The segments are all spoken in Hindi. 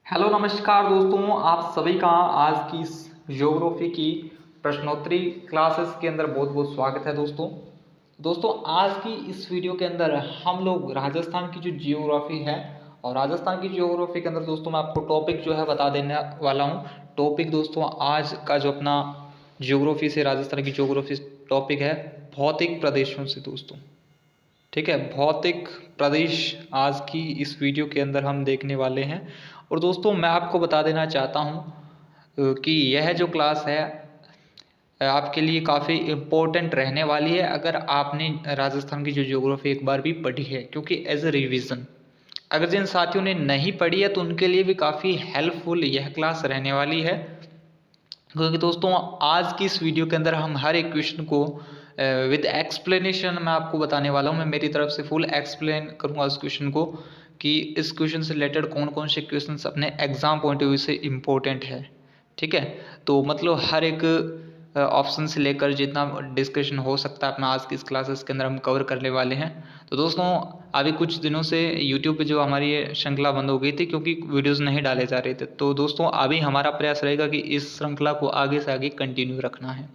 हेलो नमस्कार दोस्तों, आप सभी का आज की इस ज्योग्राफी की प्रश्नोत्तरी क्लासेस के अंदर बहुत बहुत स्वागत है दोस्तों आज की इस वीडियो के अंदर हम लोग राजस्थान की जो जियोग्राफी है और राजस्थान की जियोग्राफी के अंदर दोस्तों मैं आपको टॉपिक जो है बता देने वाला हूँ। टॉपिक दोस्तों आज का जो अपना जियोग्राफी से राजस्थान की जियोग्राफी टॉपिक है भौतिक प्रदेशों से दोस्तों। ठीक है, भौतिक प्रदेश आज की इस वीडियो के अंदर हम देखने वाले हैं। और दोस्तों मैं आपको बता देना चाहता हूँ कि यह जो क्लास है आपके लिए काफ़ी इम्पोर्टेंट रहने वाली है अगर आपने राजस्थान की जो ज्योग्राफी एक बार भी पढ़ी है, क्योंकि एज ए रिविज़न अगर जिन साथियों ने नहीं पढ़ी है तो उनके लिए भी काफ़ी हेल्पफुल यह क्लास रहने वाली है। क्योंकि दोस्तों आज की इस वीडियो के अंदर हम हर एक क्वेश्चन को विद एक्सप्लेनेशन मैं आपको बताने वाला हूँ। मैं मेरी तरफ से फुल एक्सप्लेन करूँगा उस क्वेश्चन को कि इस क्वेश्चन से रिलेटेड कौन कौन से क्वेश्चंस अपने एग्जाम पॉइंट ऑफ व्यू से इम्पोर्टेंट है। ठीक है, तो मतलब हर एक ऑप्शन से लेकर जितना डिस्कशन हो सकता है अपना आज की इस क्लासेस के अंदर हम कवर करने वाले हैं। तो दोस्तों अभी कुछ दिनों से यूट्यूब पे जो हमारी ये श्रृंखला बंद हो गई थी क्योंकि वीडियोस नहीं डाले जा रहे थे, तो दोस्तों अभी हमारा प्रयास रहेगा कि इस श्रृंखला को आगे से आगे कंटिन्यू रखना है।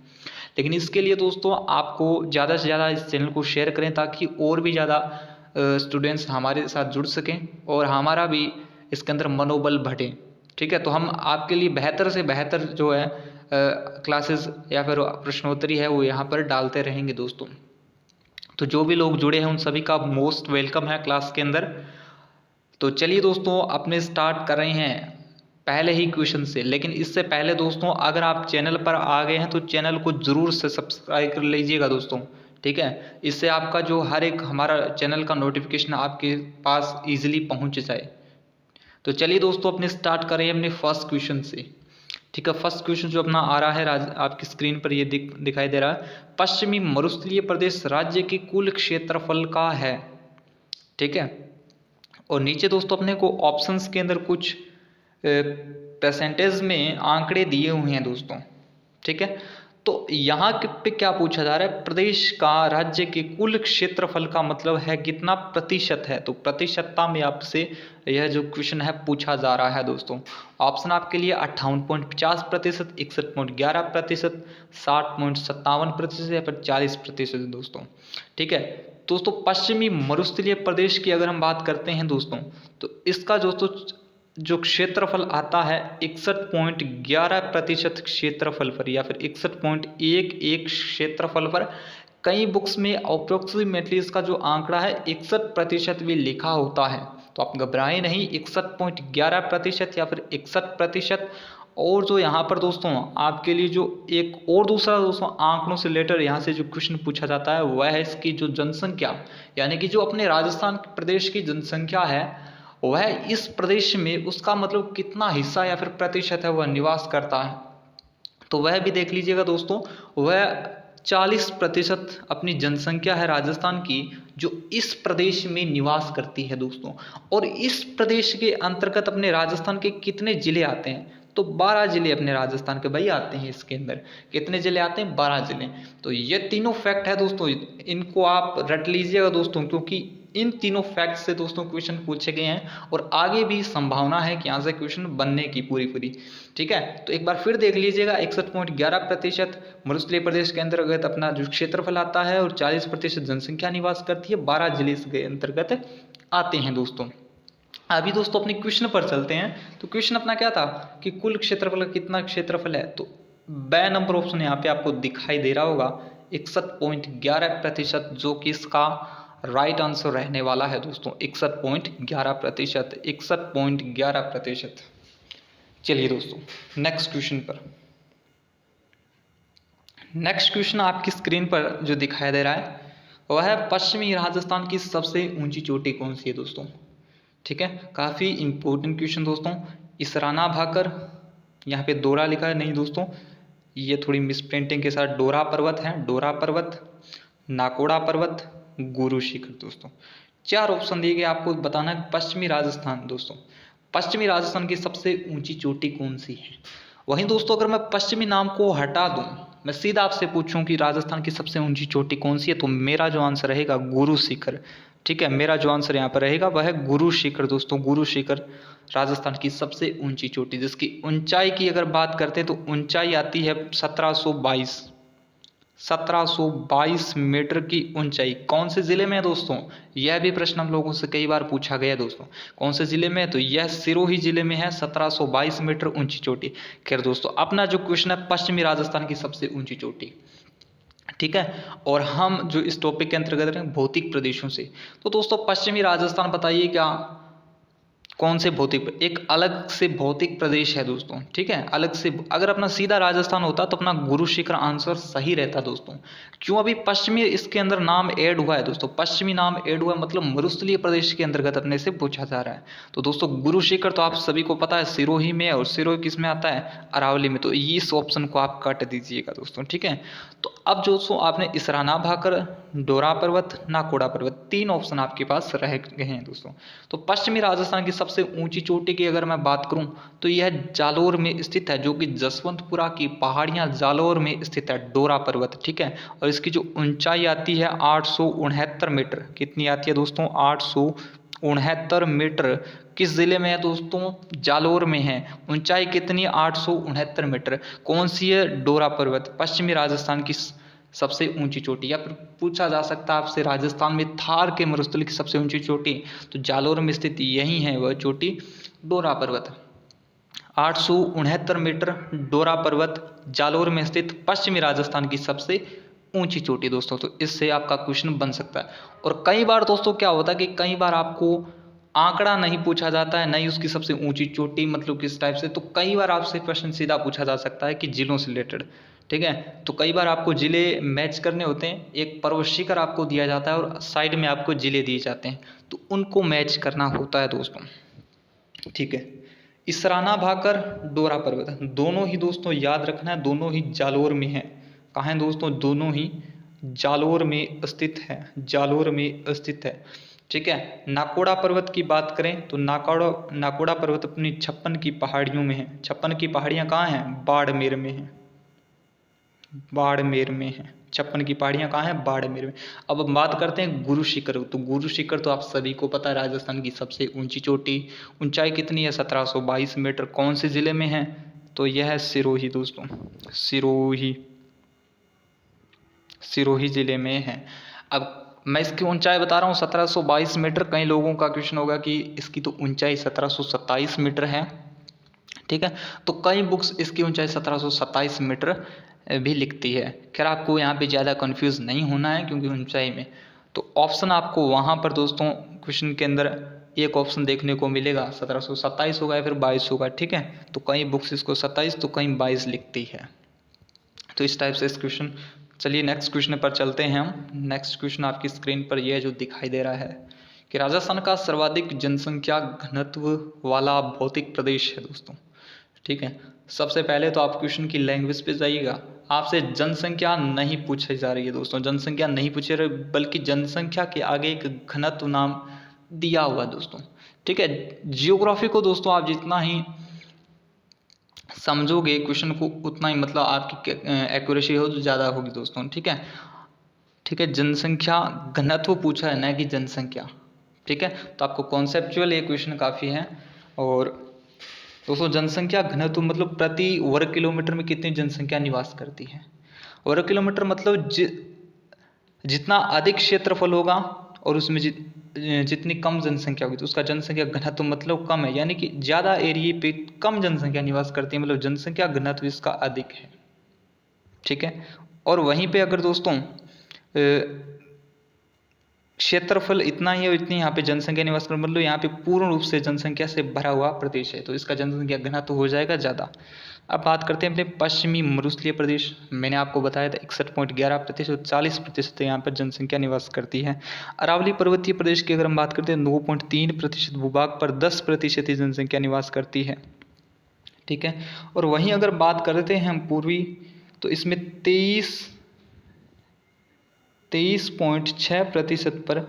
लेकिन इसके लिए दोस्तों आपको ज़्यादा से ज़्यादा इस चैनल को शेयर करें ताकि और भी ज़्यादा स्टूडेंट्स हमारे साथ जुड़ सकें और हमारा भी इसके अंदर मनोबल बढ़े। ठीक है, तो हम आपके लिए बेहतर से बेहतर जो है क्लासेस या फिर प्रश्नोत्तरी है वो यहाँ पर डालते रहेंगे दोस्तों। तो जो भी लोग जुड़े हैं उन सभी का मोस्ट वेलकम है क्लास के अंदर। तो चलिए दोस्तों अपने स्टार्ट कर रहे हैं पहले ही क्वेश्चन से। लेकिन इससे पहले दोस्तों अगर आप चैनल पर आ गए हैं तो चैनल को ज़रूर से सब्सक्राइब कर लीजिएगा दोस्तों। ठीक है, इससे आपका जो हर एक हमारा चैनल का नोटिफिकेशन आपके पास इजीली पहुंच जाए। तो चलिए दोस्तों अपने स्टार्ट करें अपने फर्स्ट क्वेश्चन से। ठीक है, फर्स्ट क्वेश्चन जो अपना आ रहा है आपकी स्क्रीन पर ये दिखाई दे रहा है। पश्चिमी मरुस्थलीय प्रदेश राज्य के कुल क्षेत्रफल का है। ठीक है, और नीचे दोस्तों अपने को ऑप्शंस के अंदर कुछ परसेंटेज में आंकड़े दिए हुए हैं दोस्तों। ठीक है, तो यहाँ पे क्या पूछा जा रहा है, प्रदेश का राज्य के कुल क्षेत्रफल का मतलब है कितना प्रतिशत है। तो प्रतिशतता में आपसे यह जो क्वेश्चन है पूछा जा रहा है दोस्तों। ऑप्शन आपके लिए 58.50%, 61.11%, 60.57% या फिर 40% दोस्तों। ठीक है, दोस्तों पश्चिमी मरुस्थलीय प्रदेश की अगर हम बात करते हैं दोस्तों तो इसका दोस्तों जो क्षेत्रफल आता है 61.11% क्षेत्रफल पर या फिर 61.11 क्षेत्रफल पर। कई बुक्स में अप्रोक्सीमेटली इसका जो आंकड़ा है 61% भी लिखा होता है, तो आप घबराएं नहीं, 61.11% या फिर 61%। और जो यहाँ पर दोस्तों आपके लिए जो एक और दूसरा दोस्तों आंकड़ों से रिलेटेड यहाँ से जो क्वेश्चन पूछा जाता है वह है इसकी जो जनसंख्या, यानी कि जो अपने राजस्थान प्रदेश की जनसंख्या है वह इस प्रदेश में उसका मतलब कितना हिस्सा या फिर प्रतिशत है वह निवास करता है। तो वह भी देख लीजिएगा दोस्तों, वह 40% अपनी जनसंख्या है राजस्थान की जो इस प्रदेश में निवास करती है दोस्तों। और इस प्रदेश के अंतर्गत अपने राजस्थान के कितने जिले आते हैं, तो 12 जिले अपने राजस्थान के भाई आते हैं। इसके अंदर कितने जिले आते हैं, 12 जिले। तो ये तीनों फैक्ट है दोस्तों, इनको आप रट लीजिएगा दोस्तों, क्योंकि इन तीनों फैक्ट से दोस्तों क्वेश्चन पूछे गए हैं और आगे भी संभावना है कि यहाँ से क्वेश्चन बनने की पूरी। ठीक है, तो एक बार फिर देख लीजिएगा, 61.11% मरुस्थलीय प्रदेश के अंतर्गत अपना जो क्षेत्रफल आता है और 40% जनसंख्या निवास करती है, 12 जिले इसके अंतर्गत आते हैं दोस्तों। अभी दोस्तों अपने क्वेश्चन पर चलते हैं। तो क्वेश्चन अपना क्या था कि कुल क्षेत्रफल कितना क्षेत्रफल है, तो ब नंबर ऑप्शन यहाँ पे आपको दिखाई दे रहा होगा 61.11%, जो कि इसका राइट आंसर रहने वाला है दोस्तों। 61.11%, 61.11%। चलिए दोस्तों नेक्स्ट क्वेश्चन पर। नेक्स्ट क्वेश्चन आपकी स्क्रीन पर जो दिखाई दे रहा है वह है पश्चिमी राजस्थान की सबसे ऊंची चोटी कौन सी है दोस्तों। ठीक है, काफ़ी इंपॉर्टेंट क्वेश्चन दोस्तों। इसराना भाकर, यहाँ पे डोरा लिखा है, नहीं दोस्तों ये थोड़ी मिस प्रिंटिंग के साथ डोरा पर्वत है, डोरा पर्वत, नाकोड़ा पर्वत, गुरु शिखर दोस्तों। 4 ऑप्शन दिए गए, आपको बताना है पश्चिमी राजस्थान दोस्तों, पश्चिमी राजस्थान की सबसे ऊंची चोटी कौन सी है। वहीं दोस्तों अगर मैं पश्चिमी नाम को हटा दूं, मैं सीधा आपसे पूछूं कि राजस्थान की सबसे ऊंची चोटी कौन सी है, तो मेरा जो आंसर रहेगा गुरु शिखर। ठीक है, मेरा जो आंसर यहाँ पर रहेगा वह है गुरु शिखर दोस्तों। गुरु शिखर राजस्थान की सबसे ऊंची चोटी, जिसकी ऊंचाई की अगर बात करते हैं तो ऊंचाई आती है 1722 मीटर की ऊंचाई। कौन से जिले में है दोस्तों? यह भी प्रश्न हम लोगों से कई बार पूछा गया दोस्तों। कौन से जिले में है? तो यह सिरोही जिले में है, 1722 मीटर ऊंची चोटी। खैर दोस्तों, अपना जो क्वेश्चन है पश्चिमी राजस्थान की सबसे ऊंची चोटी, ठीक है। और हम जो इस टॉपिक के अंतर्गत हैं भौतिक प्रदेशों से, तो दोस्तों पश्चिमी राजस्थान बताइए क्या कौन से भौतिक, एक अलग से भौतिक प्रदेश है दोस्तों, ठीक है। अलग से, अगर अपना सीधा राजस्थान होता तो अपना गुरु शिखर आंसर सही रहता दोस्तों। क्यों अभी पश्चिमी इसके अंदर नाम ऐड हुआ है दोस्तों? पश्चिमी नाम ऐड हुआ है मतलब मरुस्थलीय प्रदेश के अंतर्गत अपने से पूछा जा रहा है। तो दोस्तों गुरु शिखर तो आप सभी को पता है सिरोही में, और सिरोही किस में आता है? अरावली में। तो इस ऑप्शन को आप काट दीजिएगा दोस्तों, ठीक है। तो अब दोस्तों आपने इसराना भाकर, डोरा पर्वत, नाकोड़ा पर्वत, 3 ऑप्शन आपके पास रह गए हैं दोस्तों। तो पश्चिमी राजस्थान की सबसे ऊंची चोटी की अगर मैं बात करूं तो यह जालोर में स्थित है, जो कि जसवंतपुरा की पहाड़ियां जालोर में स्थित है, डोरा पर्वत, ठीक है। और इसकी जो ऊंचाई आती है 869 मीटर। कितनी आती है दोस्तों? 869 मीटर। किस जिले में है दोस्तों? जालोर में है। ऊंचाई कितनी? 869 मीटर। कौन सी है? डोरा पर्वत, पश्चिमी राजस्थान की सबसे ऊंची चोटी। या फिर पूछा जा सकता है आपसे राजस्थान में थार के मरुस्थल की सबसे ऊंची चोटी, तो जालोर में स्थित यही है वह चोटी, डोरा पर्वत। 869 मीटर डोरा पर्वत, जालोर में स्थित पश्चिमी राजस्थान की सबसे ऊंची चोटी दोस्तों। तो इससे आपका क्वेश्चन बन सकता है। और कई बार दोस्तों क्या होता है कि कई बार आपको आंकड़ा नहीं पूछा जाता है, नहीं उसकी सबसे ऊंची चोटी मतलब किस टाइप से, तो कई बार आपसे प्रश्न सीधा पूछा जा सकता है कि जिलों से रिलेटेड, ठीक है। तो कई बार आपको जिले मैच करने होते हैं, एक पर्वत शिखर आपको दिया जाता है और साइड में आपको जिले दिए जाते हैं, तो उनको मैच करना होता है दोस्तों, ठीक है। इसराना भाकर, डोरा पर्वत, दोनों ही दोस्तों याद रखना है, दोनों ही जालोर में है। कहाँ है दोस्तों? दोनों ही जालोर में स्थित है, जालोर में स्थित है, ठीक है। नाकोड़ा पर्वत की बात करें तो नाकोड़ा पर्वत अपनी 56 की पहाड़ियों में है। 56 की पहाड़ियाँ कहाँ हैं? बाड़मेर में है, बाड़मेर में है। 56 की पहाड़ियाँ कहाँ हैं? बाड़मेर में। अब हम बात करते हैं गुरु शिखर। तो गुरु शिखर तो आप सभी को पता है राजस्थान की सबसे ऊंची चोटी। ऊंचाई कितनी है? 1722 मीटर। कौन से जिले में है? तो यह है सिरोही दोस्तों, सिरोही, सिरोही जिले में है। अब मैं इसकी ऊंचाई बता रहा हूँ 1722 मीटर। कई लोगों का क्वेश्चन होगा कि इसकी तो ऊंचाई 1727 मीटर है, ठीक है। तो कई बुक्स इसकी ऊंचाई 1727 मीटर भी लिखती है। खैर आपको यहाँ पे ज़्यादा कंफ्यूज नहीं होना है, क्योंकि ऊंचाई में तो ऑप्शन आपको वहाँ पर दोस्तों क्वेश्चन के अंदर एक ऑप्शन देखने को मिलेगा, 1727 होगा या फिर 22 होगा, ठीक है। तो कई बुक्स इसको 27 तो कई 22 लिखती है। तो इस टाइप से इस क्वेश्चन, चलिए नेक्स्ट क्वेश्चन पर चलते हैं हम। नेक्स्ट क्वेश्चन आपकी स्क्रीन पर यह जो दिखाई दे रहा है कि राजस्थान का सर्वाधिक जनसंख्या घनत्व वाला भौतिक प्रदेश है दोस्तों, ठीक है। सबसे पहले तो आप क्वेश्चन की लैंग्वेज पे जाइएगा। आपसे जनसंख्या नहीं पूछी जा रही है दोस्तों, जनसंख्या नहीं पूछे रहे, बल्कि जनसंख्या के आगे एक घनत्व नाम दिया हुआ है दोस्तों, ठीक है। जियोग्राफी को दोस्तों आप जितना ही समझोगे क्वेश्चन को, उतना ही मतलब आपकी एक्यूरेसी हो तो ज़्यादा होगी दोस्तों, ठीक है, ठीक है। जनसंख्या घनत्व पूछा है, ना कि जनसंख्या, ठीक है। तो आपको कॉन्सेप्चुअल ये क्वेश्चन काफ़ी है। और दोस्तों जनसंख्या घनत्व मतलब प्रति वर्ग किलोमीटर में कितनी जनसंख्या निवास करती है। वर्ग किलोमीटर मतलब जितना अधिक क्षेत्रफल होगा और उसमें जितनी कम जनसंख्या होगी तो उसका जनसंख्या घनत्व मतलब कम है, यानी कि ज़्यादा एरिया पे कम जनसंख्या निवास करती है, मतलब जनसंख्या घनत्व इसका अधिक है, ठीक है। और वहीं पे अगर दोस्तों क्षेत्रफल इतना ही है, इतनी यहाँ पे जनसंख्या निवास कर, मतलब यहाँ पे पूर्ण रूप से जनसंख्या से भरा हुआ प्रदेश है, तो इसका जनसंख्या घनत्व हो जाएगा ज़्यादा। अब बात करते हैं अपने पश्चिमी मरुस्थलीय प्रदेश। मैंने आपको बताया था 61.11%, 40% यहाँ पर जनसंख्या निवास करती है। अरावली पर्वतीय प्रदेश की अगर हम बात करते हैं 9.3% भूभाग पर 10% ही जनसंख्या निवास करती है, ठीक है। और वहीं अगर बात करते हैं हम पूर्वी, तो इसमें 23.6% पर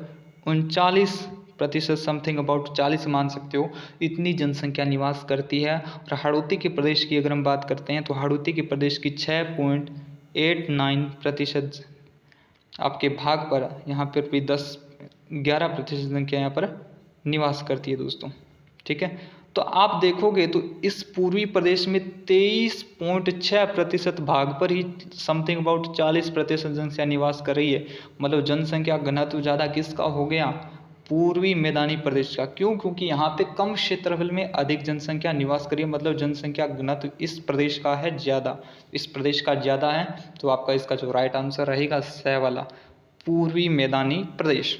39% समथिंग अबाउट 40 मान सकते हो, इतनी जनसंख्या निवास करती है। और हाड़ौती के प्रदेश की अगर हम बात करते हैं तो हाड़ौती के प्रदेश की 6.89% आपके भाग पर, यहाँ पर भी 10 11% जनसंख्या यहाँ पर निवास करती है दोस्तों। ठीक है, तो आप देखोगे तो इस पूर्वी प्रदेश में 23.6% भाग पर ही समथिंग अबाउट 40% जनसंख्या निवास कर रही है। मतलब जनसंख्या घनत्व ज़्यादा किसका हो गया? पूर्वी मैदानी प्रदेश का। क्यों? क्योंकि यहाँ पे कम क्षेत्रफल में अधिक जनसंख्या निवास कर रही है, मतलब जनसंख्या घनत्व इस प्रदेश का है ज़्यादा, इस प्रदेश का ज़्यादा है। तो आपका इसका जो राइट आंसर रहेगा स वाला, पूर्वी मैदानी प्रदेश।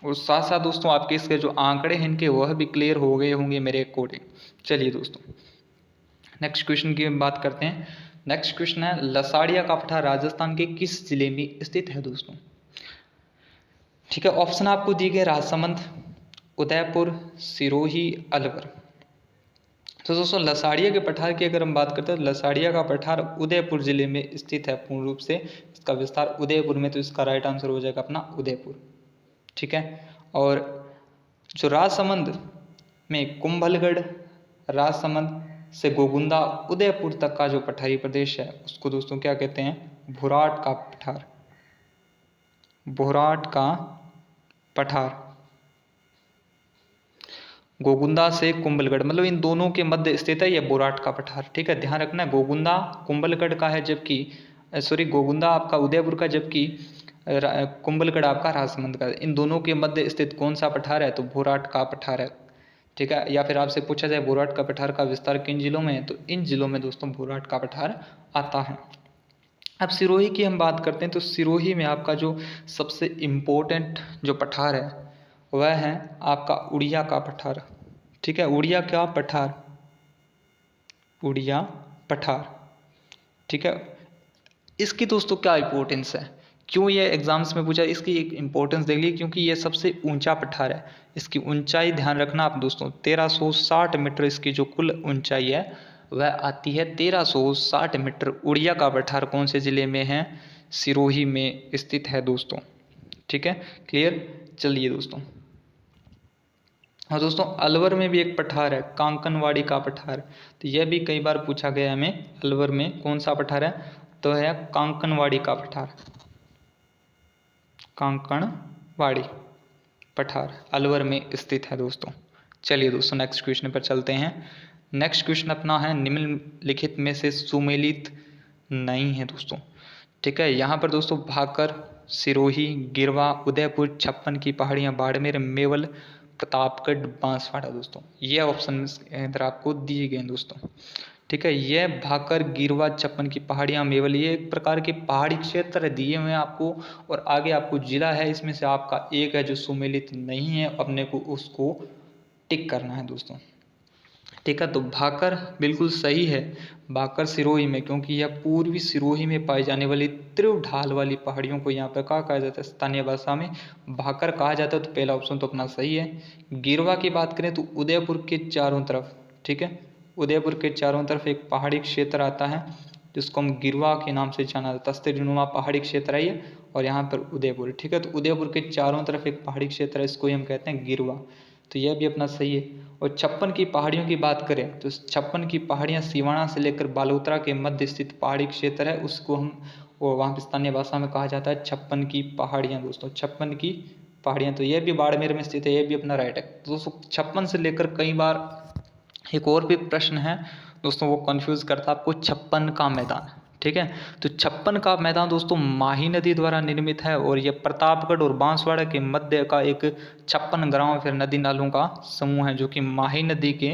और साथ साथ दोस्तों आपके इसके जो आंकड़े हैं इनके वह भी क्लियर हो गए होंगे मेरे अकॉर्डिंग। चलिए दोस्तों नेक्स्ट क्वेश्चन की बात करते हैं। नेक्स्ट क्वेश्चन है, लसाड़िया का पठार राजस्थान के किस जिले में स्थित है दोस्तों? ठीक है, ऑप्शन आपको दिए गए राजसमंद, उदयपुर, सिरोही, अलवर। तो दोस्तों लसाड़िया के पठार की अगर हम बात करते हैं तो लसाड़िया का पठार उदयपुर जिले में स्थित है पूर्ण रूप से, इसका विस्तार उदयपुर में। तो इसका राइट आंसर हो जाएगा अपना उदयपुर। ठीक है, और जो राजसमंद में कुंभलगढ़, राजसमंद से गोगुंदा, उदयपुर तक का जो पठारी प्रदेश है उसको दोस्तों क्या कहते हैं? भोराट का पठार। भोराट का पठार। गोगुंदा से कुंभलगढ़ मतलब इन दोनों के मध्य स्थित है यह बोराट का पठार। ठीक है, ध्यान रखना है गोगुंदा कुंभलगढ़ का है, जबकि गोगुंदा आपका उदयपुर का, जबकि कुंभलगढ़ आपका राजसमंद का। इन दोनों के मध्य स्थित कौन सा पठार है? तो बोराट का पठार है। ठीक है, या फिर आपसे पूछा जाए बोराट का पठार का विस्तार किन जिलों में है, तो इन जिलों में दोस्तों बोराट का पठार आता है। अब सिरोही की हम बात करते हैं तो सिरोही में आपका जो सबसे इम्पोर्टेंट जो पठार है वह है आपका उड़िया का पठार। ठीक है, उड़िया का पठार, उड़िया पठार। ठीक है, इसकी दोस्तों क्या इम्पोर्टेंस है, क्यों ये एग्जाम्स में पूछा? इसकी एक इम्पोर्टेंस देख लीजिए, क्योंकि ये सबसे ऊंचा पठार है। इसकी ऊंचाई ध्यान रखना आप दोस्तों 1360 मीटर इसकी जो कुल ऊंचाई है वह आती है 1360 मीटर। उड़िया का पठार कौन से जिले में है? सिरोही में स्थित है दोस्तों। ठीक है, क्लियर। चलिए दोस्तों, और दोस्तों अलवर में भी एक पठार है, कांकनवाड़ी का पठार। तो यह भी कई बार पूछा गया हमें, अलवर में कौन सा पठार है? तो है कांकनवाड़ी का पठार। कांकनवाड़ी पठार अलवर में स्थित है दोस्तों। चलिए दोस्तों नेक्स्ट क्वेश्चन पर चलते हैं। नेक्स्ट क्वेश्चन अपना है, निम्नलिखित में से सुमेलित नहीं है दोस्तों। ठीक है, यहाँ पर दोस्तों भाकर, सिरोही, गिरवा, उदयपुर, छप्पन की पहाड़ियाँ, बाड़मेर, मेवल, प्रतापगढ़, बांसवाड़ा दोस्तों ये ऑप्शन इधर आपको दिए गए हैं दोस्तों। ठीक है, यह भाकर, गिरवा, छप्पन की पहाड़ियाँ, मेवल ये एक प्रकार के पहाड़ी क्षेत्र दिए हुए हैं आपको, और आगे आपको जिला है, इसमें से आपका एक है जो सुमेलित नहीं है, अपने को उसको टिक करना है दोस्तों। ठीक है, तो भाकर बिल्कुल सही है, भाकर सिरोही में, क्योंकि यह पूर्वी सिरोही में पाई जाने वाली तीव्र ढाल वाली पहाड़ियों को यहाँ पर क्या कहा जाता है? स्थानीय भाषा में भाकर कहा जाता है। तो पहला ऑप्शन तो अपना सही है। गिरवा की बात करें तो उदयपुर के चारों तरफ, ठीक है, उदयपुर के चारों तरफ एक पहाड़ी क्षेत्र आता है जिसको हम गिरवा के नाम से जाना जाता है। तस्तरीनुमा पहाड़ी क्षेत्र है ये, और यहाँ पर उदयपुर। ठीक है, तो उदयपुर के चारों तरफ एक पहाड़ी क्षेत्र है, इसको हम कहते हैं गिरवा। तो यह भी अपना सही है। और छप्पन की पहाड़ियों की बात करें तो छप्पन की पहाड़ियाँ सिवाना से लेकर बालोतरा के मध्य स्थित पहाड़ी क्षेत्र है, उसको हम वहाँ पर स्थानीय भाषा में कहा जाता है छप्पन की पहाड़ियाँ दोस्तों। छप्पन की पहाड़ियाँ, तो यह भी बाड़मेर में स्थित है, यह भी अपना राइट है दोस्तों। छप्पन से लेकर कई बार एक और भी प्रश्न है दोस्तों, वो कंफ्यूज करता है आपको, छप्पन का मैदान। ठीक है, तो छप्पन का मैदान दोस्तों माही नदी द्वारा निर्मित है, और यह प्रतापगढ़ और बांसवाड़ा के मध्य का एक छप्पन ग्राम फिर नदी नालों का समूह है, जो कि माही नदी के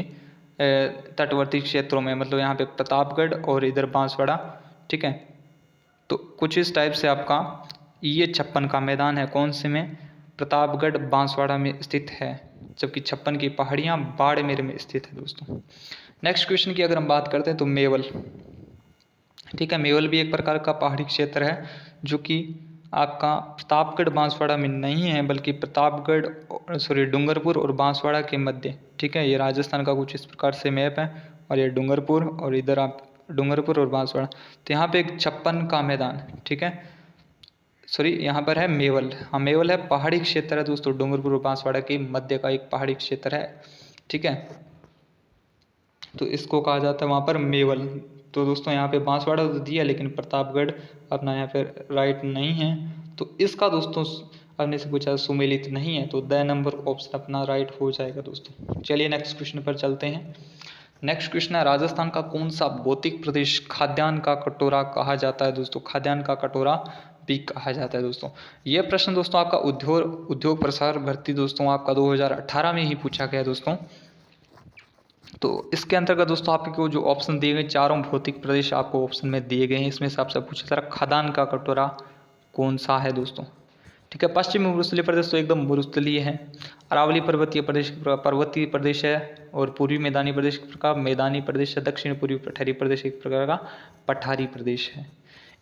तटवर्ती क्षेत्रों में, मतलब यहाँ पे प्रतापगढ़ और इधर बांसवाड़ा। ठीक है, तो कुछ इस टाइप से आपका ये छप्पन का मैदान है, कौन से में? प्रतापगढ़ बांसवाड़ा में स्थित है, जबकि छप्पन की पहाड़ियाँ बाड़मेर में स्थित है दोस्तों। नेक्स्ट क्वेश्चन की अगर हम बात करते हैं तो मेवल। ठीक है, मेवल भी एक प्रकार का पहाड़ी क्षेत्र है, जो कि आपका प्रतापगढ़ बांसवाड़ा में नहीं है, बल्कि प्रतापगढ़ डूंगरपुर और बांसवाड़ा के मध्य। ठीक है, ये राजस्थान का कुछ इस प्रकार से मैप है, और ये डूंगरपुर और इधर आप डूंगरपुर और बांसवाड़ा। तो यहाँ पे एक छप्पन का मैदान, ठीक है, यहाँ पर है मेवल। हाँ, मेवल है पहाड़ी क्षेत्र है दोस्तों, डूंगरपुर और बांसवाड़ा के मध्य का एक पहाड़ी क्षेत्र है। ठीक है, तो इसको कहा जाता है वहाँ पर मेवल। तो दोस्तों यहाँ पे बांसवाड़ा तो दिया, लेकिन प्रतापगढ़ अपना यहाँ पे राइट नहीं है। तो इसका दोस्तों अपने से पूछा सुमेलित नहीं है, तो द नंबर ऑप्शन अपना राइट हो जाएगा दोस्तों। चलिए नेक्स्ट क्वेश्चन पर चलते हैं। नेक्स्ट क्वेश्चन है, राजस्थान का कौन सा भौतिक प्रदेश खाद्यान्न का कटोरा कहा जाता है दोस्तों? खाद्यान्न का कटोरा भी कहा जाता है दोस्तों। यह प्रश्न दोस्तों आपका उद्योग प्रसार भर्ती दोस्तों आपका 2018 में ही पूछा गया दोस्तों। तो इसके अंतर्गत दोस्तों आपको जो ऑप्शन दिए गए, चारों भौतिक प्रदेश आपको ऑप्शन में दिए गए हैं, इसमें से आपसे पूछा जा रहा खाद्यान्न का कटोरा कौन सा है दोस्तों? ठीक है, पश्चिमी मरुस्थलीय प्रदेश तो एकदम मरुस्थलीय है, अरावली पर्वतीय प्रदेश है, और पूर्वी मैदानी प्रदेश एक प्रकार मैदानी प्रदेश है, दक्षिण पूर्वी पठारी प्रदेश एक प्रकार का पठारी प्रदेश है।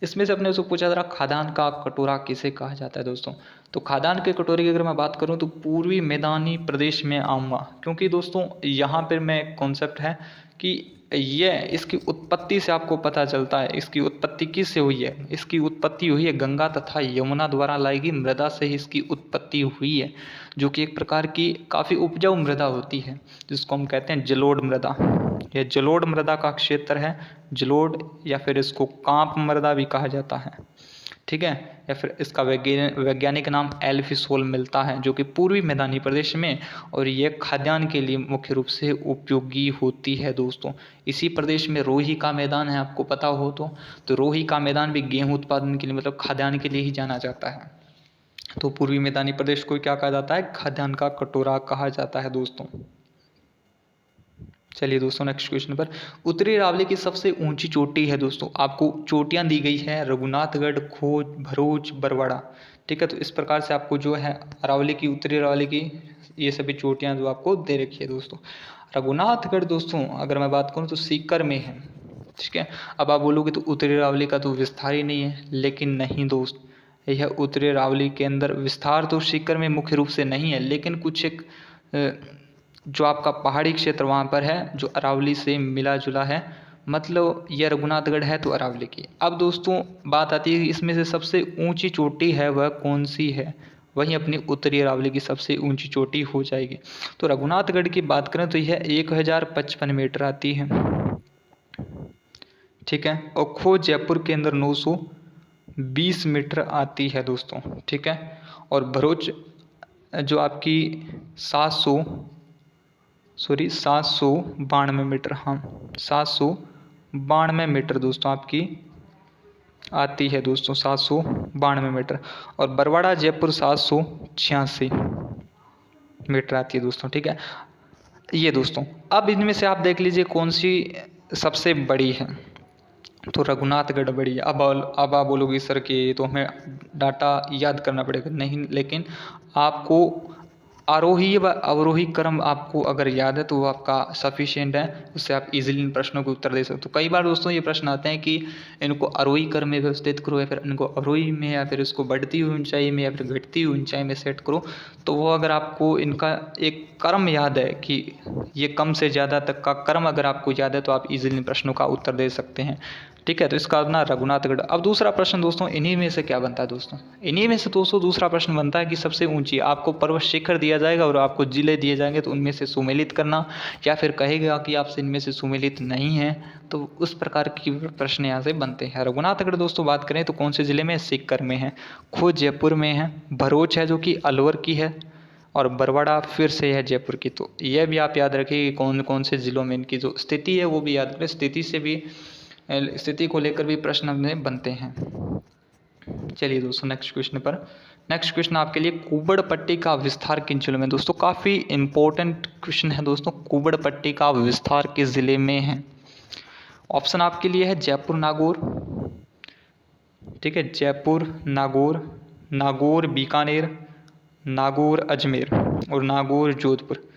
इसमें से अपने उसको पूछा जा रहा खाद्यान्न का कटोरा किसे कहा जाता है दोस्तों? तो खाद्यान्न के कटोरे की अगर मैं बात करूं तो पूर्वी मैदानी प्रदेश में आऊँगा, क्योंकि दोस्तों यहाँ पर मैं कॉन्सेप्ट है कि ये इसकी उत्पत्ति से आपको पता चलता है। इसकी उत्पत्ति किससे हुई है? इसकी उत्पत्ति हुई है गंगा तथा यमुना द्वारा लाई गई मृदा से ही इसकी उत्पत्ति हुई है, जो कि एक प्रकार की काफ़ी उपजाऊ मृदा होती है, जिसको हम कहते हैं जलोढ़ मृदा। यह जलोढ़ मृदा का क्षेत्र है, जलोढ़, या फिर इसको कांप मृदा भी कहा जाता है, ठीक है, या फिर इसका वैज्ञानिक नाम एल्फिसोल मिलता है, जो कि पूर्वी मैदानी प्रदेश में, और यह खाद्यान्न के लिए मुख्य रूप से उपयोगी होती है दोस्तों। इसी प्रदेश में रोही का मैदान है, आपको पता हो तो रोही का मैदान भी गेहूं उत्पादन के लिए मतलब खाद्यान्न के लिए ही जाना जाता है। तो पूर्वी मैदानी प्रदेश को क्या कहा जाता है? खाद्यान्न का कटोरा कहा जाता है दोस्तों। चलिए दोस्तों नेक्स्ट क्वेश्चन पर, उत्तरी अरावली की सबसे ऊंची चोटी है दोस्तों। आपको चोटियां दी गई है रघुनाथगढ़, खोज, भरूच, बरवाड़ा, ठीक है। तो इस प्रकार से आपको जो है अरावली की, उत्तरी अरावली की ये सभी चोटियां जो आपको दे रखी है दोस्तों। रघुनाथगढ़ दोस्तों अगर मैं बात करूँ तो सीकर में है, ठीक है। अब आप बोलोगे तो उत्तरी अरावली का तो विस्तार ही नहीं है, लेकिन नहीं दोस्त, यह उत्तरी अरावली के अंदर विस्तार तो सीकर में मुख्य रूप से नहीं है, लेकिन कुछ एक जो आपका पहाड़ी क्षेत्र वहाँ पर है जो अरावली से मिला जुला है, मतलब यह रघुनाथगढ़ है तो अरावली की। अब दोस्तों बात आती है कि इसमें से सबसे ऊंची चोटी है वह कौन सी है? वहीं अपनी उत्तरी अरावली की सबसे ऊंची चोटी हो जाएगी। तो रघुनाथगढ़ की बात करें तो यह 1055 मीटर आती है, ठीक है, और खोज जयपुर के अंदर 920 मीटर आती है दोस्तों, ठीक है। और भरूच जो आपकी 792 मीटर, हाँ 792 मीटर दोस्तों आपकी आती है दोस्तों, 792 मीटर। और बरवाड़ा जयपुर 786 मीटर आती है दोस्तों, ठीक है। ये दोस्तों अब इनमें से आप देख लीजिए कौन सी सबसे बड़ी है। तो रघुनाथगढ़ बड़ी है। अब आप बोलोगे सर कि तो हमें डाटा याद करना पड़ेगा, नहीं, लेकिन आपको आरोही व अवरोही क्रम आपको अगर याद है तो वो आपका सफिशिएंट है, उससे आप इजीली इन प्रश्नों को उत्तर दे सकते हो। तो कई बार दोस्तों ये प्रश्न आते हैं कि इनको आरोही क्रम में व्यवस्थित करो, या फिर इनको अवरोही में, या फिर इसको बढ़ती हुई ऊंचाई में, या फिर घटती हुई ऊंचाई में सेट करो। तो वो अगर आपको इनका एक क्रम याद है कि ये कम से ज़्यादा तक का क्रम अगर आपको याद है तो आप इजीली इन प्रश्नों का उत्तर दे सकते हैं, ठीक है। तो इसका अपना रघुनाथगढ़। अब दूसरा प्रश्न दोस्तों इन्हीं में से क्या बनता है दोस्तों? इन्हीं में से दोस्तों दूसरा प्रश्न बनता है कि सबसे ऊंची, आपको पर्वत शिखर दिया जाएगा और आपको जिले दिए जाएंगे, तो उनमें से सुमेलित करना, या फिर कहेगा कि आपसे इनमें से सुमेलित नहीं है, तो उस प्रकार की प्रश्न यहाँ से बनते हैं। रघुनाथगढ़ दोस्तों बात करें तो कौन से जिले में? सीकर में है, खोज जयपुर में है, भरूच है जो कि अलवर की है, और बरवाड़ा फिर से है जयपुर की। तो यह भी आप याद रखिए कि कौन कौन से ज़िलों में इनकी जो स्थिति है वो भी याद रखें, स्थिति को लेकर भी प्रश्न हमें बनते हैं। चलिए दोस्तों नेक्स्ट क्वेश्चन पर। नेक्स्ट क्वेश्चन आपके लिए, कुबड़ पट्टी का विस्तार किन जिलों में? दोस्तों काफ़ी इंपॉर्टेंट क्वेश्चन है दोस्तों, कुबड़ पट्टी का विस्तार किस जिले में है? ऑप्शन आपके लिए है जयपुर, नागौर, ठीक है, जयपुर, नागौर बीकानेर, नागौर अजमेर, और नागौर जोधपुर।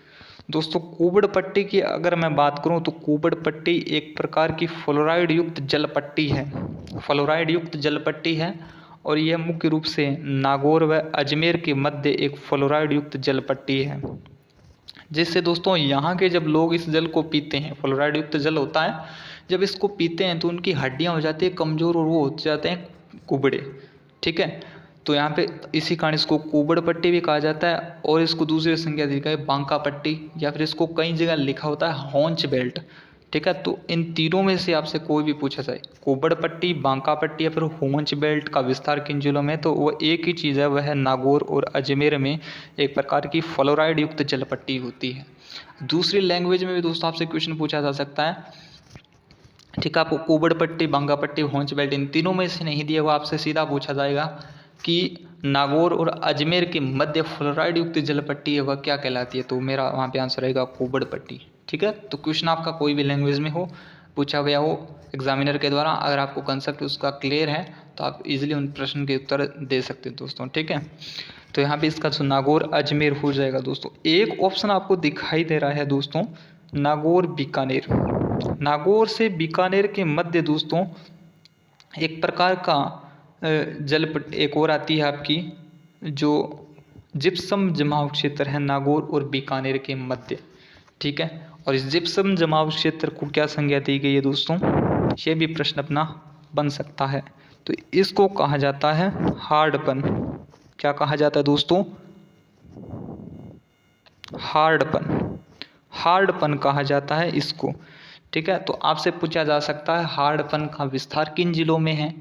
दोस्तों कुबड़ पट्टी की अगर मैं बात करूं तो कुबड़ पट्टी एक प्रकार की फ्लोराइड युक्त जल पट्टी है, फ्लोराइड युक्त जल पट्टी है, और यह मुख्य रूप से नागौर व अजमेर के मध्य एक फ्लोराइड युक्त जल पट्टी है, जिससे दोस्तों यहाँ के जब लोग इस जल को पीते हैं, फ्लोराइड युक्त जल होता है, जब इसको पीते हैं तो उनकी हड्डियाँ हो जाती है कमज़ोर, और वो हो जाते हैं कुबड़े, ठीक है। तो यहाँ पे इसी कारण इसको कुबड़ पट्टी भी कहा जाता है, और इसको दूसरी संज्ञा दी गई बांका पट्टी, या फिर इसको कई जगह लिखा होता है हॉन्च बेल्ट, ठीक है। तो इन तीनों में से आपसे कोई भी पूछा जाए, कोबड़ पट्टी, बांका पट्टी या फिर होमच बेल्ट का विस्तार किन जिलों में, तो वो एक ही चीज़ है, वह है नागौर और अजमेर में एक प्रकार की फ्लोराइड युक्त जल पट्टी होती है। दूसरी लैंग्वेज में भी दोस्तों आपसे क्वेश्चन पूछा जा सकता है, ठीक है। आपको कोबड़ पट्टी, बांगा पट्टी, होंच बेल्ट इन तीनों में से नहीं दिया हुआ, आपसे सीधा पूछा जाएगा कि नागौर और अजमेर के मध्य फ्लोराइड युक्त जल पट्टी है, वह क्या कहलाती है, तो मेरा वहाँ पे आंसर रहेगा कोबड़ पट्टी। ठीक है। तो क्वेश्चन आपका कोई भी लैंग्वेज में हो, पूछा गया हो एग्जामिनर के द्वारा, अगर आपको कंसेप्ट उसका क्लियर है तो आप इजीली उन प्रश्न के उत्तर दे सकते हैं दोस्तों। ठीक है। तो यहाँ पे इसका नागौर अजमेर हो जाएगा दोस्तों। एक ऑप्शन आपको दिखाई दे रहा है दोस्तों, नागौर बीकानेर। नागौर से बीकानेर के मध्य दोस्तों एक प्रकार का एक और आती है आपकी, जो जिप्सम जमाव क्षेत्र है नागौर और बीकानेर के मध्य। ठीक है। और इस जिप्सम जमाव क्षेत्र को क्या संज्ञा दी गई है दोस्तों, ये भी प्रश्न अपना बन सकता है। तो इसको कहा जाता है हार्डपन। क्या कहा जाता है दोस्तों, हार्डपन। हार्डपन कहा जाता है इसको। ठीक है। तो आपसे पूछा जा सकता है हार्डपन का विस्तार किन जिलों में है,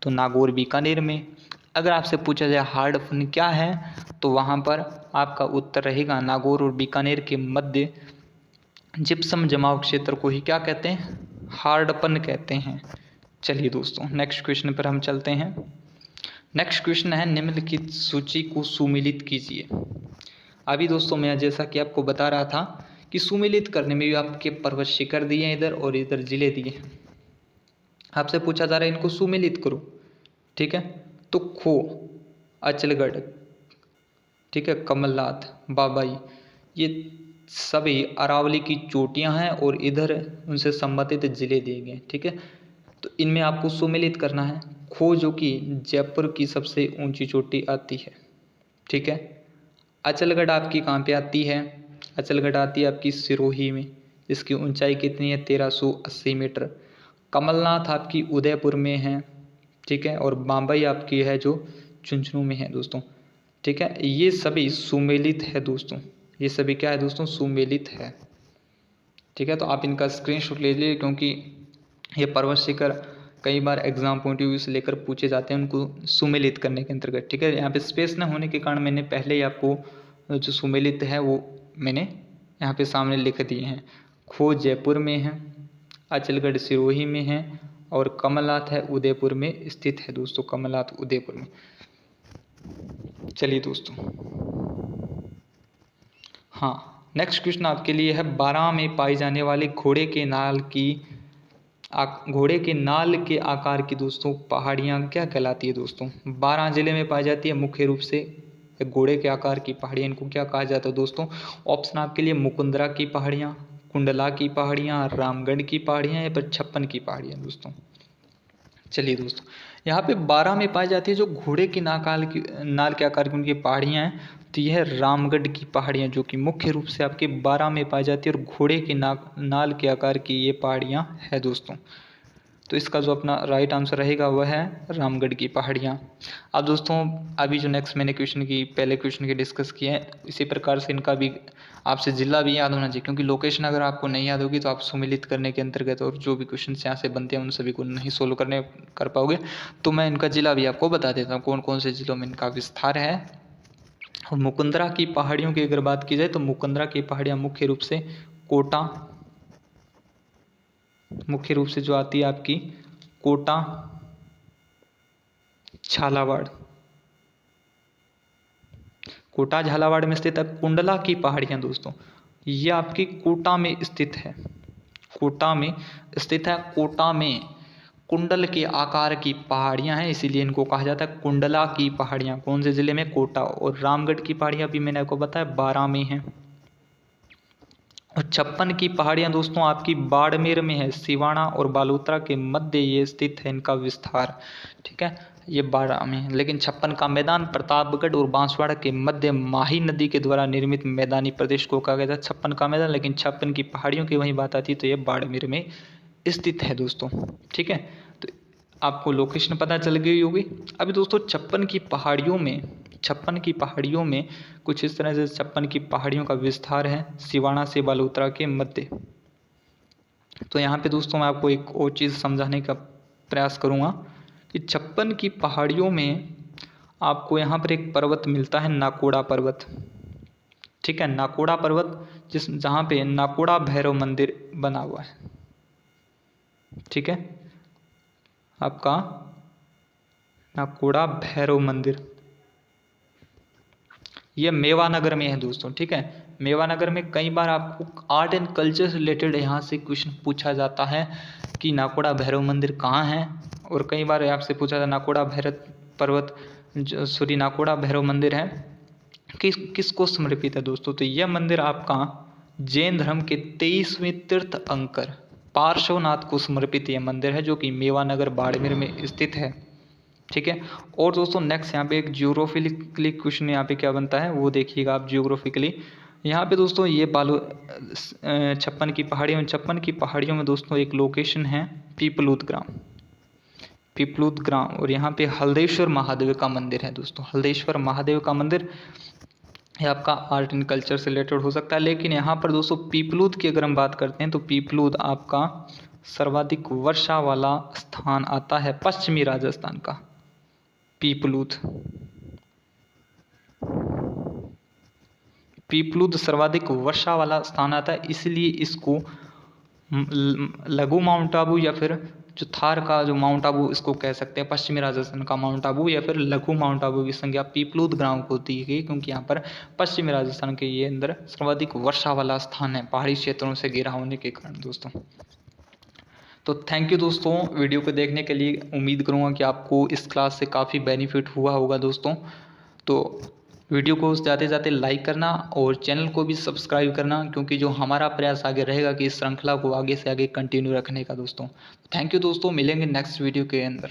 तो नागौर बीकानेर में। अगर आपसे पूछा जाए हार्डपन क्या है, तो वहाँ पर आपका उत्तर रहेगा नागौर और बीकानेर के मध्य जिप्सम जमाव क्षेत्र को ही क्या कहते हैं, हार्डपन कहते हैं। चलिए दोस्तों नेक्स्ट क्वेश्चन पर हम चलते हैं। नेक्स्ट क्वेश्चन है, निम्नलिखित सूची को सुमेलित कीजिए। अभी दोस्तों मैं जैसा कि आपको बता रहा था कि सुमेलित करने में भी आपके पर्वत शिखर दिए हैं इधर और इधर जिले दिए हैं, आपसे पूछा जा रहा है इनको सुमेलित करो। ठीक है। तो खो, अचलगढ़, ठीक है, कमलनाथ, बाबाई, ये सभी अरावली की चोटियां हैं और इधर उनसे संबंधित जिले दिए गए। ठीक है। तो इनमें आपको सुमेलित करना है। खो जो कि जयपुर की सबसे ऊंची चोटी आती है। ठीक है। अचलगढ़ आपकी कहाँ पे आती है, अचलगढ़ आती है आपकी सिरोही में, इसकी ऊंचाई कितनी है 1380 मीटर। कमलनाथ आपकी उदयपुर में है। ठीक है। और बाम्बई आपकी है जो झुंझुनू में है दोस्तों। ठीक है। ये सभी सुमेलित है दोस्तों, ये सभी क्या है दोस्तों, सुमेलित है। ठीक है। तो आप इनका स्क्रीनशॉट ले लीजिए, क्योंकि ये पर्वत शिखर कई बार एग्जाम पॉइंट ऑफ व्यू से लेकर पूछे जाते हैं उनको सुमेलित करने के अंतर्गत। ठीक है। यहाँ पे स्पेस न होने के कारण मैंने पहले ही आपको जो सुमेलित है वो मैंने यहाँ पे सामने लिख दिए हैं। खो जयपुर में है, अचलगढ़ सिरोही में है और कमलनाथ है उदयपुर में स्थित है दोस्तों, कमलनाथ उदयपुर में। चलिए दोस्तों, हाँ नेक्स्ट क्वेश्चन आपके लिए है, 12 में पाई जाने वाली घोड़े के नाल के आकार की दोस्तों पहाड़ियाँ क्या कहलाती है दोस्तों। 12 जिले में पाई जाती है मुख्य रूप से घोड़े के आकार की पहाड़ियाँ, इनको क्या कहा जाता है दोस्तों। ऑप्शन आपके लिए मुकुंदरा की पहाड़ियाँ, कुंडला की पहाड़ियाँ, रामगढ़ की पहाड़ियाँ या फिर छप्पन की पहाड़ियाँ दोस्तों। चलिए दोस्तों, यहाँ पे 12 में पाई जाती है जो घोड़े की नाल के आकार की उनकी पहाड़ियाँ हैं, तो यह रामगढ़ की पहाड़ियाँ जो कि मुख्य रूप से आपके 12 में पाई जाती है और घोड़े के नाल के आकार की ये पहाड़ियाँ है दोस्तों। तो इसका जो अपना राइट आंसर रहेगा वह है रामगढ़ की पहाड़ियाँ। अब दोस्तों अभी जो नेक्स्ट मैंने पहले क्वेश्चन की डिस्कस किए हैं, इसी प्रकार से इनका भी आपसे जिला भी याद होना चाहिए, क्योंकि लोकेशन अगर आपको नहीं याद होगी तो आप सुमेलित करने के अंतर्गत और जो भी क्वेश्चन यहाँ से बनते हैं उन सभी को नहीं सोल्व कर पाओगे। तो मैं इनका जिला भी आपको बता देता हूँ कौन कौन से जिलों में इनका विस्तार है। और मुकुंदरा की पहाड़ियों की अगर बात की जाए तो मुकुंदरा की पहाड़ियाँ मुख्य रूप से कोटा, मुख्य रूप से जो आती है आपकी कोटा, झालावाड़, कोटा झालावाड़ में स्थित है। कुंडला की पहाड़ियाँ दोस्तों ये आपकी कोटा में स्थित है, कोटा में स्थित है। कोटा में कुंडल के आकार की पहाड़ियाँ हैं, इसीलिए इनको कहा जाता है कुंडला की पहाड़ियाँ। कौन से जिले में, कोटा। और रामगढ़ की पहाड़ियाँ भी मैंने आपको बताया 12 में हैं। और छप्पन की पहाड़ियाँ दोस्तों आपकी बाड़मेर में है, सिवाना और बालोतरा के मध्य ये स्थित है इनका विस्तार। ठीक है। ये 12 में है। लेकिन छप्पन का मैदान प्रतापगढ़ और बांसवाड़ा के मध्य माही नदी के द्वारा निर्मित मैदानी प्रदेश को कहा गया था छप्पन का मैदान, लेकिन छप्पन की पहाड़ियों की वहीं बात आती है तो ये बाड़मेर में स्थित है दोस्तों। ठीक है। तो आपको लोकेशन पता चल गई होगी। अभी दोस्तों छप्पन की पहाड़ियों में कुछ इस तरह से छप्पन की पहाड़ियों का विस्तार है सिवाना से बालोतरा के मध्य। तो तो यहाँ पे दोस्तों मैं आपको एक और चीज़ समझाने का प्रयास करूँगा कि छप्पन की पहाड़ियों में आपको यहाँ पर एक पर्वत मिलता है, नाकोड़ा पर्वत। ठीक है, नाकोड़ा पर्वत, जहाँ पे नाकोड़ा भैरव मंदिर बना हुआ है। ठीक है, आपका नाकोड़ा भैरव मंदिर, ये मेवानगर में है दोस्तों। ठीक है, मेवानगर में कई बार आपको आर्ट एंड कल्चर से रिलेटेड यहाँ से क्वेश्चन पूछा जाता है कि नाकोड़ा भैरव मंदिर कहाँ है, और कई बार आपसे पूछा था नाकोड़ा भैरव पर्वत नाकोड़ा भैरव मंदिर है किसको समर्पित है दोस्तों। तो यह मंदिर आपका जैन धर्म के 23वें तीर्थंकर पार्श्वनाथ को समर्पित यह मंदिर है, जो कि मेवानगर बाड़मेर में स्थित है। ठीक है, और दोस्तों नेक्स्ट यहाँ पे एक जियोग्राफिकली क्वेश्चन यहाँ पे क्या बनता है वो देखिएगा आप। जियोग्राफिकली यहाँ पे दोस्तों ये छप्पन की पहाड़ियों में दोस्तों एक लोकेशन है पीपलूद ग्राम, और यहाँ पे हल्देश्वर महादेव का मंदिर है दोस्तों। हल्देश्वर महादेव का मंदिर ये आपका आर्ट एंड कल्चर से रिलेटेड हो सकता है, लेकिन यहाँ पर दोस्तों पीपलूद की अगर हम बात करते हैं तो पीपलूद आपका सर्वाधिक वर्षा वाला स्थान आता है पश्चिमी राजस्थान का। पीपलूद सर्वाधिक वर्षा वाला स्थान आता है, इसलिए इसको लघु माउंट आबू या फिर जो थार का जो माउंट आबू इसको कह सकते हैं, पश्चिमी राजस्थान का माउंट आबू या फिर लघु माउंट आबू की संज्ञा पीपलूद ग्राम को दी गई, क्योंकि यहाँ पर पश्चिमी राजस्थान के ये अंदर सर्वाधिक वर्षा वाला स्थान है पहाड़ी क्षेत्रों से घिरा होने के कारण दोस्तों। तो थैंक यू दोस्तों वीडियो को देखने के लिए। उम्मीद करूँगा कि आपको इस क्लास से काफ़ी बेनिफिट हुआ होगा दोस्तों। तो वीडियो को जाते जाते लाइक करना और चैनल को भी सब्सक्राइब करना, क्योंकि जो हमारा प्रयास आगे रहेगा कि इस श्रृंखला को आगे से आगे कंटिन्यू रखने का दोस्तों। थैंक यू दोस्तों, मिलेंगे नेक्स्ट वीडियो के अंदर।